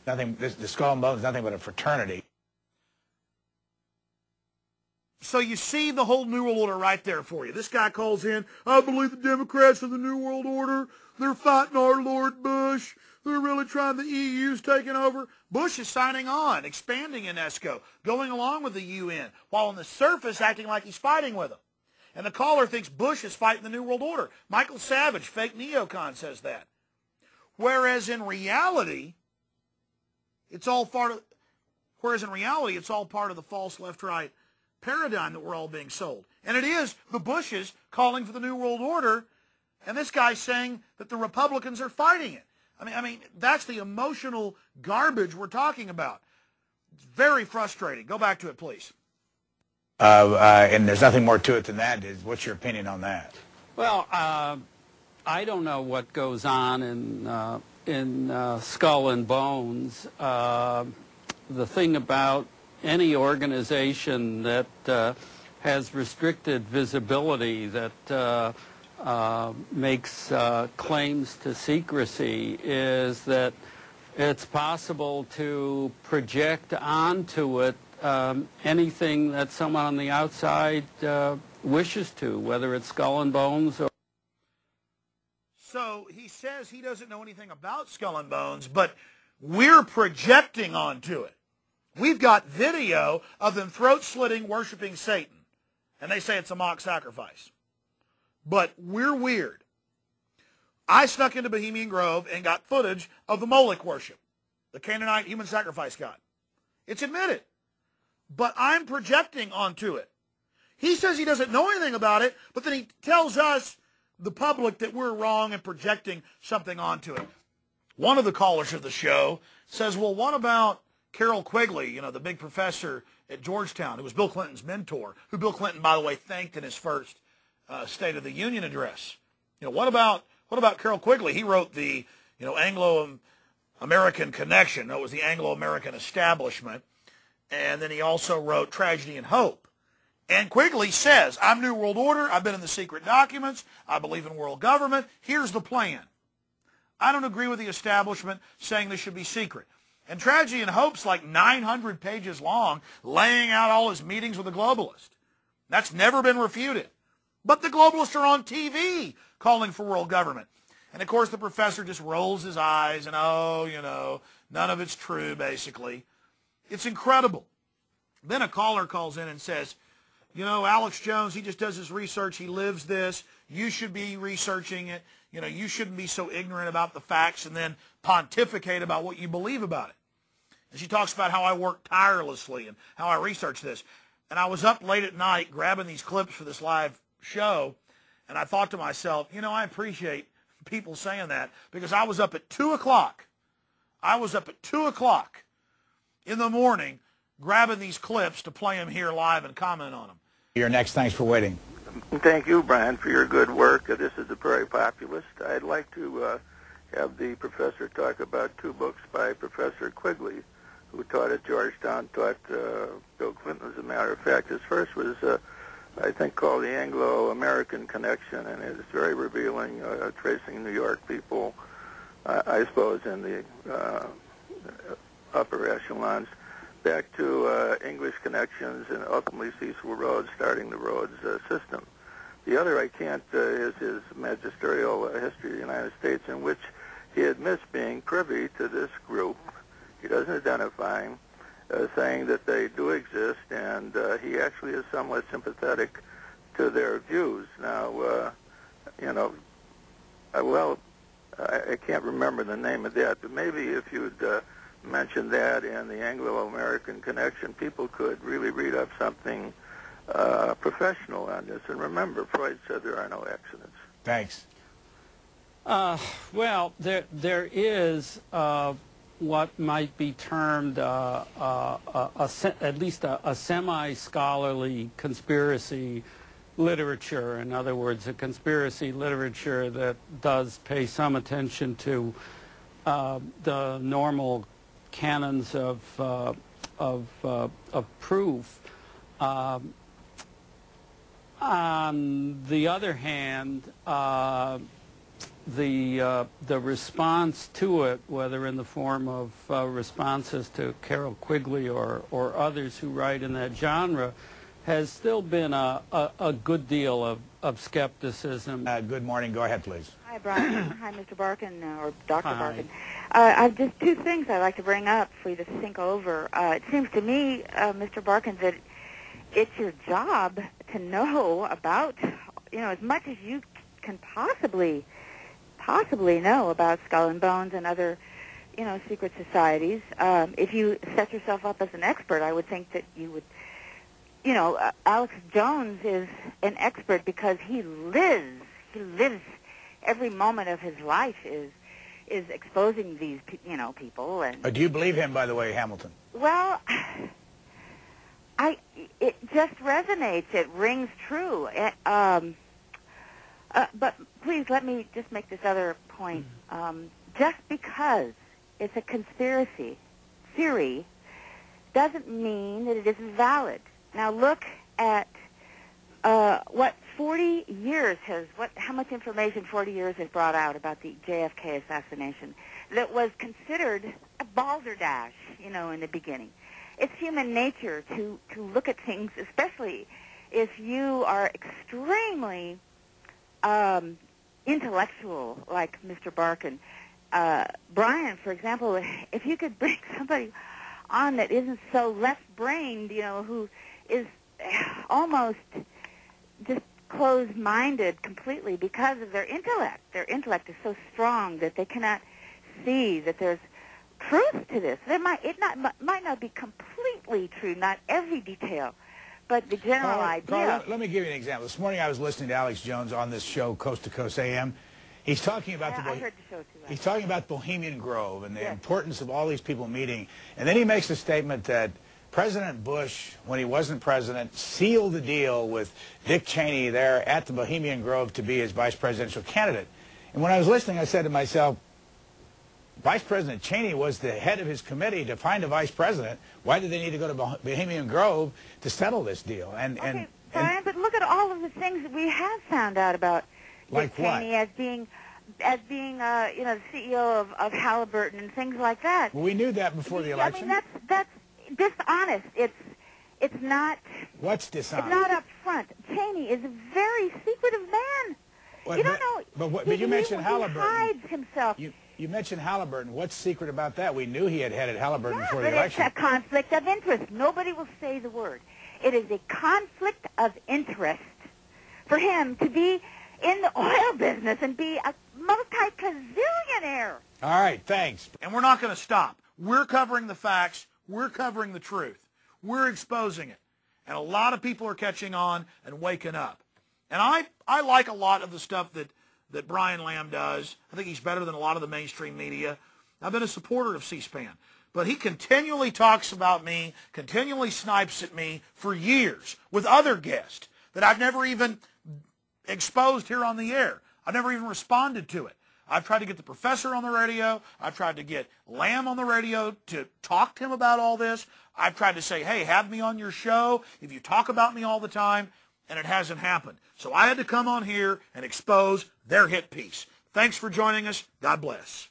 Nothing. The Skull and Bones is nothing but a fraternity. So you see the whole New World Order right there for you. This guy calls in, I believe the Democrats are the New World Order. They're fighting our Lord Bush. They're really trying, the EU's taking over. Bush is signing on, expanding UNESCO, going along with the UN, while on the surface acting like he's fighting with them. And the caller thinks Bush is fighting the New World Order. Michael Savage, fake neocon, says that. Whereas in reality, it's all part of the false left-right paradigm that we're all being sold. And it is the Bushes calling for the New World Order, and this guy's saying that the Republicans are fighting it. I mean, that's the emotional garbage we're talking about. It's very frustrating. Go back to it, please. And there's nothing more to it than that. What's your opinion on that? Well, I don't know what goes on in Skull and Bones. The thing about any organization that has restricted visibility, that makes claims to secrecy, is that it's possible to project onto it anything that someone on the outside wishes to, whether it's Skull and Bones or... So he says he doesn't know anything about Skull and Bones, but we're projecting onto it. We've got video of them throat-slitting, worshiping Satan, and they say it's a mock sacrifice. But we're weird. I snuck into Bohemian Grove and got footage of the Moloch worship, the Canaanite human sacrifice god. It's admitted. But I'm projecting onto it. He says he doesn't know anything about it, but then he tells us, the public, that we're wrong and projecting something onto it. One of the callers of the show says, well, what about Carol Quigley, you know, the big professor at Georgetown, who was Bill Clinton's mentor, who Bill Clinton, by the way, thanked in his first State of the Union address. You know, what about Carol Quigley? He wrote the, Anglo-American Connection. It was the Anglo-American establishment. And then he also wrote Tragedy and Hope. And Quigley says, I'm New World Order. I've been in the secret documents. I believe in world government. Here's the plan. I don't agree with the establishment saying this should be secret. And Tragedy and Hope's like 900 pages long, laying out all his meetings with the globalist. That's never been refuted. But the globalists are on TV calling for world government. And, of course, the professor just rolls his eyes and, none of it's true, basically. It's incredible. Then a caller calls in and says, Alex Jones, he just does his research. He lives this. You should be researching it. You shouldn't be so ignorant about the facts and then pontificate about what you believe about it. And she talks about how I work tirelessly and how I research this. And I was up late at night grabbing these clips for this live show, and I thought to myself, I appreciate people saying that, because I was up at 2 o'clock. I was up at 2 o'clock in the morning grabbing these clips to play them here live and comment on them. You're next. Thanks for waiting. Thank you, Brian, for your good work. This is the Prairie Populist. I'd like to have the professor talk about 2 books by Professor Quigley, who taught at Georgetown, taught Bill Clinton, as a matter of fact. His first was, I think, called The Anglo-American Connection, and it's very revealing, tracing New York people, I suppose, in the upper echelons, back to English connections and ultimately Cecil Rhodes starting the Rhodes system. The other I can't is his magisterial history of the United States, in which he admits being privy to this group. He doesn't identify them, saying that they do exist, and he actually is somewhat sympathetic to their views. Now, I can't remember the name of that, but maybe if you'd mention that in the Anglo-American Connection, people could really read up something professional on this. And remember, Freud said there are no accidents. Thanks. Well, there is what might be termed at least a semi-scholarly conspiracy literature. In other words, a conspiracy literature that does pay some attention to the normal canons of proof. On the other hand, the response to it, whether in the form of responses to Carol Quigley or others who write in that genre, has still been a good deal of skepticism. Good morning. Go ahead, please. Hi, Brian. Hi, Mr. Barkin, or Dr. Hi. Barkin. I've just two things I'd like to bring up for you to think over. It seems to me, Mr. Barkin, that it's your job to know about, as much as you can possibly know about Skull and Bones and other, secret societies. If you set yourself up as an expert, I would think that you would, Alex Jones is an expert because he lives every moment of his life is exposing these, people. And Do you believe him, by the way, Hamilton? well, it just resonates. It rings true. But please let me just make this other point. Just because it's a conspiracy theory doesn't mean that it isn't valid. Now look at what 40 years how much information 40 years has brought out about the JFK assassination that was considered a balderdash, in the beginning. It's human nature to look at things, especially if you are extremely intellectual, like Mr. Barkin. Brian, for example, if you could bring somebody on that isn't so left-brained, who is almost just closed-minded completely because of their intellect. Their intellect is so strong that they cannot see that there's truth to this. It might not be completely true, not every detail, but the general idea. Let me give you an example. This morning I was listening to Alex Jones on this show, Coast to Coast AM. He's talking about I heard the show too. He's talking about Bohemian Grove and the importance of all these people meeting. And then he makes a statement that President Bush, when he wasn't president, sealed the deal with Dick Cheney there at the Bohemian Grove to be his vice presidential candidate. And when I was listening, I said to myself, Vice President Cheney was the head of his committee to find a vice president. Why did they need to go to Bohemian Grove to settle this deal? Okay, Brian, but look at all of the things that we have found out about like Dick Cheney as being the CEO of Halliburton and things like that. Well, we knew that before the election. I mean, that's dishonest. It's not. What's dishonest? It's not up front. Cheney is a very secretive man. Well, you don't know. But you mentioned Halliburton. He hides himself. You mentioned Halliburton. What's secret about that? We knew he had headed Halliburton before the but election. It's a conflict of interest. Nobody will say the word. It is a conflict of interest for him to be in the oil business and be a multi-gazillionaire. All right, thanks. And we're not going to stop. We're covering the facts. We're covering the truth. We're exposing it. And a lot of people are catching on and waking up. And I like a lot of the stuff that Brian Lamb does. I think he's better than a lot of the mainstream media. I've been a supporter of C-SPAN. But he continually talks about me, continually snipes at me for years with other guests that I've never even exposed here on the air. I've never even responded to it. I've tried to get the professor on the radio. I've tried to get Lamb on the radio to talk to him about all this. I've tried to say, hey, have me on your show if you talk about me all the time, and it hasn't happened. So I had to come on here and expose their hit piece. Thanks for joining us. God bless.